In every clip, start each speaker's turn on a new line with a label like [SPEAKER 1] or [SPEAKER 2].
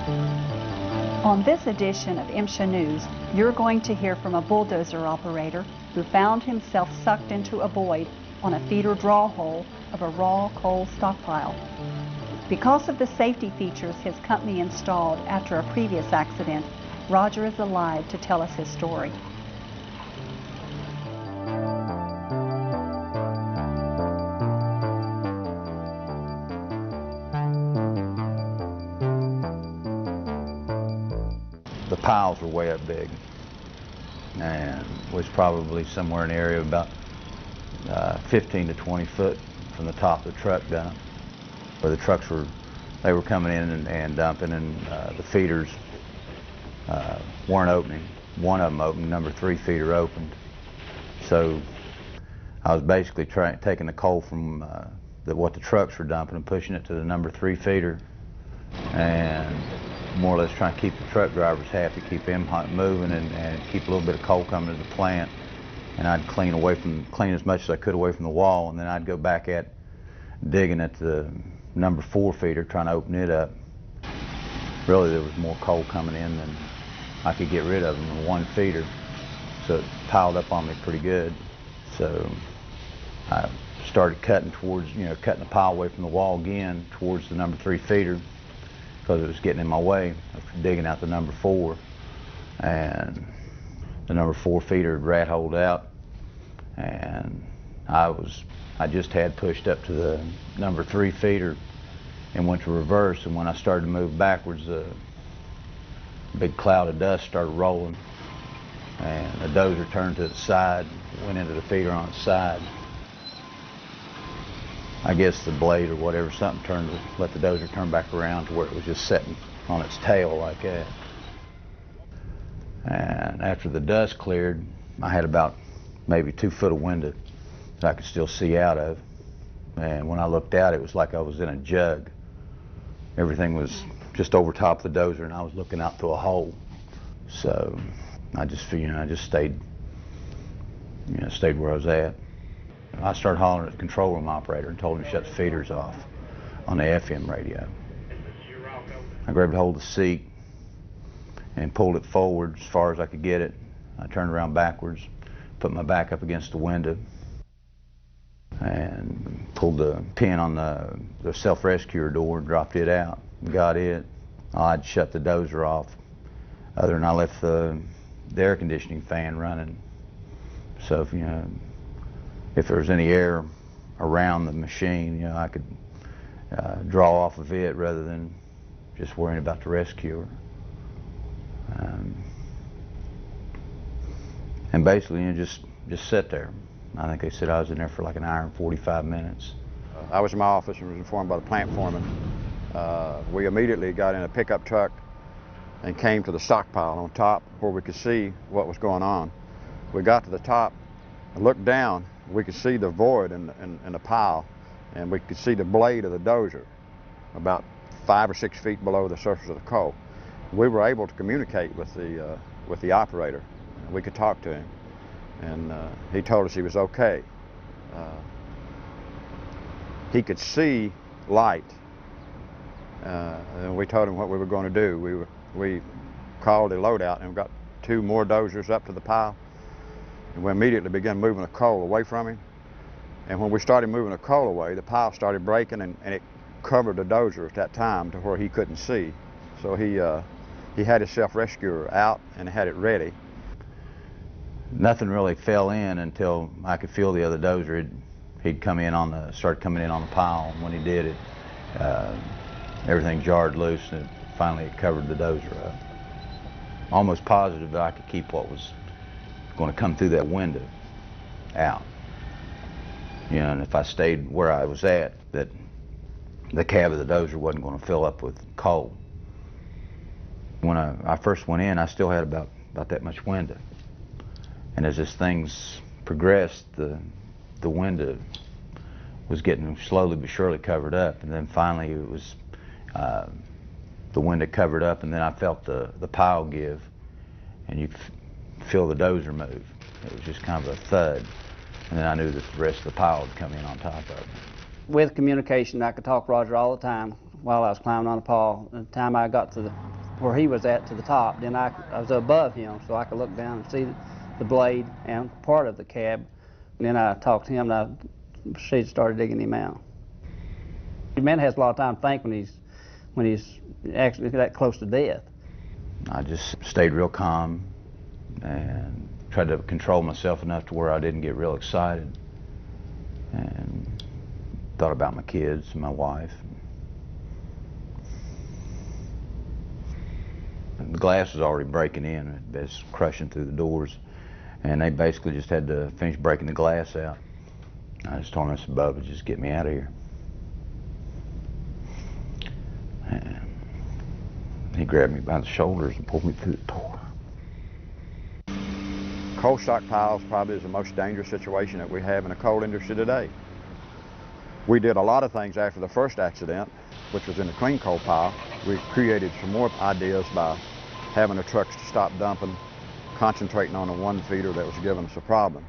[SPEAKER 1] On this edition of MSHA News, you're going to hear from a bulldozer operator who found himself sucked into a void on a feeder draw hole of a raw coal stockpile. Because of the safety features his company installed after a previous accident, Roger is alive to tell us his story.
[SPEAKER 2] The piles were way up big, and was probably somewhere in the area of about 15 to 20 foot from the top of the truck dump, where the trucks were coming in and dumping, and the feeders weren't opening. One of them opened, number 3 feeder opened. So I was basically taking the coal from what the trucks were dumping and pushing it to the number 3 feeder, and more or less trying to keep the truck drivers happy, keep them moving, and keep a little bit of coal coming to the plant. And I'd clean as much as I could away from the wall, and then I'd go back at digging at the number 4 feeder, trying to open it up. Really, there was more coal coming in than I could get rid of in one feeder, so it piled up on me pretty good. So I started cutting towards, cutting the pile away from the wall again towards the number 3 feeder, because it was getting in my way of digging out the number 4, and the number 4 feeder had rat holed out, and I just had pushed up to the number 3 feeder and went to reverse, and when I started to move backwards, a big cloud of dust started rolling, and the dozer turned to the side, went into the feeder on its side. I guess the blade or whatever, something turned to let the dozer turn back around to where it was just sitting on its tail like that. And after the dust cleared, I had about maybe 2 foot of window that I could still see out of. And when I looked out, it was like I was in a jug. Everything was just over top of the dozer, and I was looking out through a hole. So I just stayed where I was at. I started hollering at the control room operator and told him to shut the feeders off on the FM radio. I grabbed hold of the seat and pulled it forward as far as I could get it. I turned around backwards, put my back up against the window, and pulled the pin on the self-rescuer door and dropped it out and got it. I'd shut the dozer off, other than I left the air conditioning fan running. So if there was any air around the machine, I could draw off of it rather than just worrying about the rescuer. And basically, just sit there. I think they said I was in there for like an hour and 45 minutes.
[SPEAKER 3] I was in my office and was informed by the plant foreman. We immediately got in a pickup truck and came to the stockpile on top where we could see what was going on. We got to the top and looked down. We could see the void in the pile, and we could see the blade of the dozer about 5 or 6 feet below the surface of the coal. We were able to communicate with the operator. We could talk to him, and he told us he was okay. He could see light, and we told him what we were going to do. We called a loadout and got 2 more dozers up to the pile. And we immediately began moving the coal away from him. And when we started moving the coal away, the pile started breaking, and it covered the dozer at that time to where he couldn't see. So he had his self-rescuer out and had it ready.
[SPEAKER 2] Nothing really fell in until I could feel the other dozer. He'd started coming in on the pile, and when he did it, everything jarred loose, and finally it covered the dozer up. Almost positive that I could keep what was going to come through that window out. And if I stayed where I was at, that the cab of the dozer wasn't going to fill up with coal. When I first went in, I still had about that much window. And as things progressed, the window was getting slowly but surely covered up, and then finally it was the window covered up, and then I felt the pile give, and you feel the dozer move. It was just kind of a thud, and then I knew that the rest of the pile had come in on top of it.
[SPEAKER 4] With communication, I could talk to Roger all the time while I was climbing on the pile. The time I got to the where he was at to the top. Then I was above him, so I could look down and see the blade and part of the cab. And then I talked to him, and she started digging him out. The man has a lot of time to think when he's actually that close to death.
[SPEAKER 2] I just stayed real calm and tried to control myself enough to where I didn't get real excited, and thought about my kids and my wife. And the glass was already breaking in. It was crushing through the doors, and they basically just had to finish breaking the glass out. I just told him, Bubba, just get me out of here. And he grabbed me by the shoulders and pulled me through the door.
[SPEAKER 3] Coal stockpiles probably is the most dangerous situation that we have in the coal industry today. We did a lot of things after the first accident, which was in the clean coal pile. We created some more ideas by having the trucks to stop dumping, concentrating on the one feeder that was giving us a problem.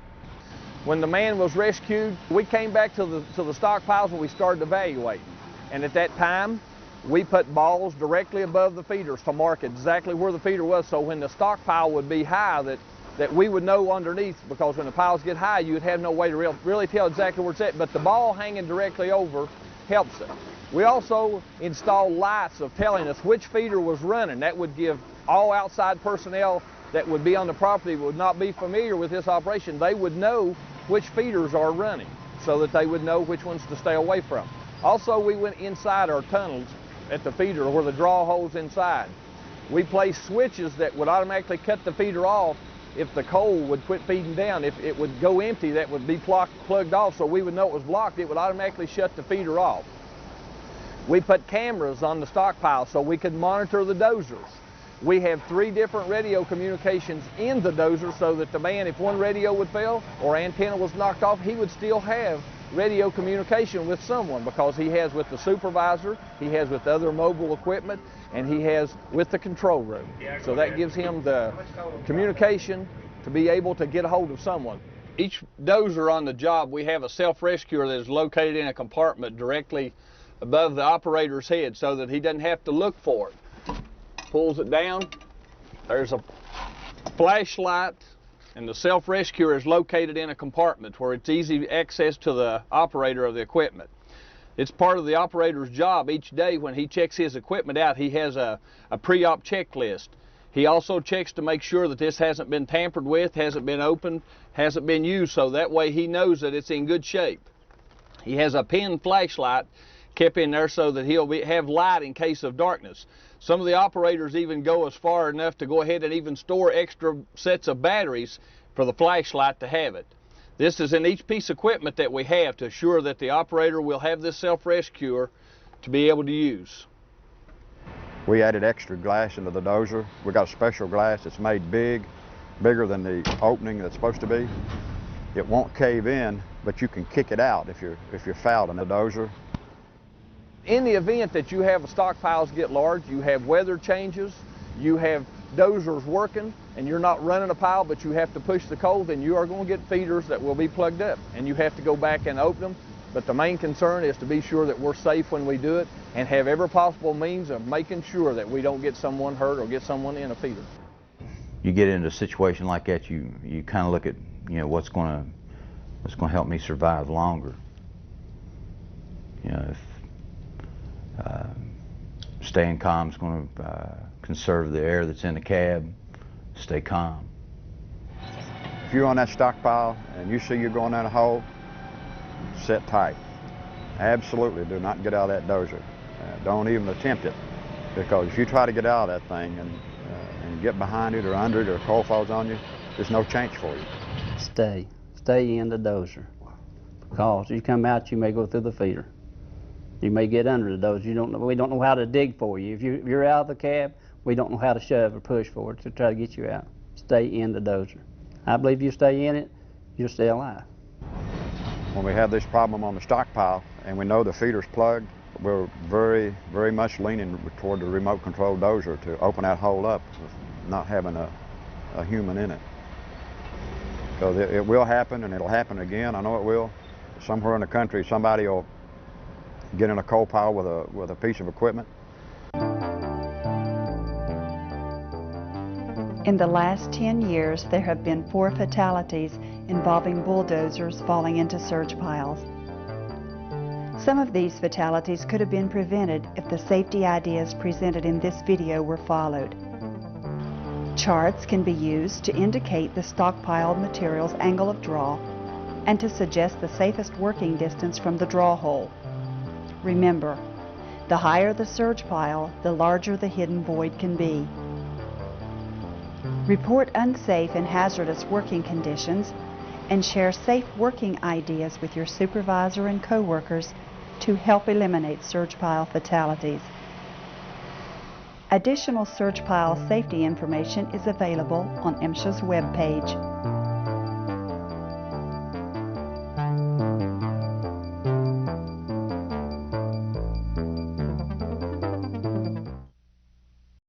[SPEAKER 5] When the man was rescued, we came back to the stockpiles and we started evaluating. And at that time, we put balls directly above the feeders to mark exactly where the feeder was, so when the stockpile would be high, that we would know underneath, because when the piles get high, you would have no way to really tell exactly where it's at, but the ball hanging directly over helps it. We also installed lights of telling us which feeder was running. That would give all outside personnel that would be on the property, would not be familiar with this operation, they would know which feeders are running, so that they would know which ones to stay away from. Also, we went inside our tunnels at the feeder where the draw holes inside. We placed switches that would automatically cut the feeder off if the coal would quit feeding down. If it would go empty, that would be plugged off, so we would know it was blocked. It would automatically shut the feeder off. We put cameras on the stockpile so we could monitor the dozers. We have 3 different radio communications in the dozer, so that the man, if one radio would fail or antenna was knocked off, he would still have radio communication with someone, because he has with the supervisor, he has with other mobile equipment, and he has with the control room. So that gives him the communication to be able to get a hold of someone. Each dozer on the job, we have a self-rescuer that is located in a compartment directly above the operator's head, so that he doesn't have to look for it. Pulls it down, there's a flashlight, and the self-rescuer is located in a compartment where it's easy access to the operator of the equipment. It's part of the operator's job each day when he checks his equipment out. He has a pre-op checklist. He also checks to make sure that this hasn't been tampered with, hasn't been opened, hasn't been used, so that way he knows that it's in good shape. He has a pin flashlight kept in there so that he'll have light in case of darkness. Some of the operators even go as far enough to go ahead and even store extra sets of batteries for the flashlight to have it. This is in each piece of equipment that we have to assure that the operator will have this self-rescuer to be able to use.
[SPEAKER 3] We added extra glass into the dozer. We got a special glass that's made bigger than the opening that's supposed to be. It won't cave in, but you can kick it out if you're fouled in the dozer.
[SPEAKER 5] In the event that you have stockpiles get large, you have weather changes, you have dozers working, and you're not running a pile, but you have to push the coal, then you are going to get feeders that will be plugged up, and you have to go back and open them. But the main concern is to be sure that we're safe when we do it, and have every possible means of making sure that we don't get someone hurt or get someone in a feeder.
[SPEAKER 2] You get into a situation like that, you kind of look at, you know, what's going to help me survive longer. You know, if staying calm is going to conserve the air that's in the cab, stay calm.
[SPEAKER 3] If you're on that stockpile and you see you're going down a hole, sit tight. Absolutely do not get out of that dozer. Don't even attempt it, because if you try to get out of that thing and get behind it or under it, or coal falls on you, there's no change for you.
[SPEAKER 4] Stay in the dozer, because if you come out, you may go through the feeder. You may get under the dozer. We don't know how to dig for you. If you're out of the cab, we don't know how to shove or push for it to try to get you out. Stay in the dozer. I believe you stay in it, you'll stay alive.
[SPEAKER 3] When we have this problem on the stockpile and we know the feeder's plugged, we're very, very much leaning toward the remote control dozer to open that hole up with not having a human in it. Because it will happen, and it'll happen again. I know it will. Somewhere in the country, somebody will get in a coal pile with a piece of equipment.
[SPEAKER 1] In the last 10 years, there have been 4 fatalities involving bulldozers falling into surge piles. Some of these fatalities could have been prevented if the safety ideas presented in this video were followed. Charts can be used to indicate the stockpiled material's angle of draw and to suggest the safest working distance from the draw hole. Remember, the higher the surge pile, the larger the hidden void can be. Report unsafe and hazardous working conditions and share safe working ideas with your supervisor and coworkers to help eliminate surge pile fatalities. Additional surge pile safety information is available on MSHA's webpage.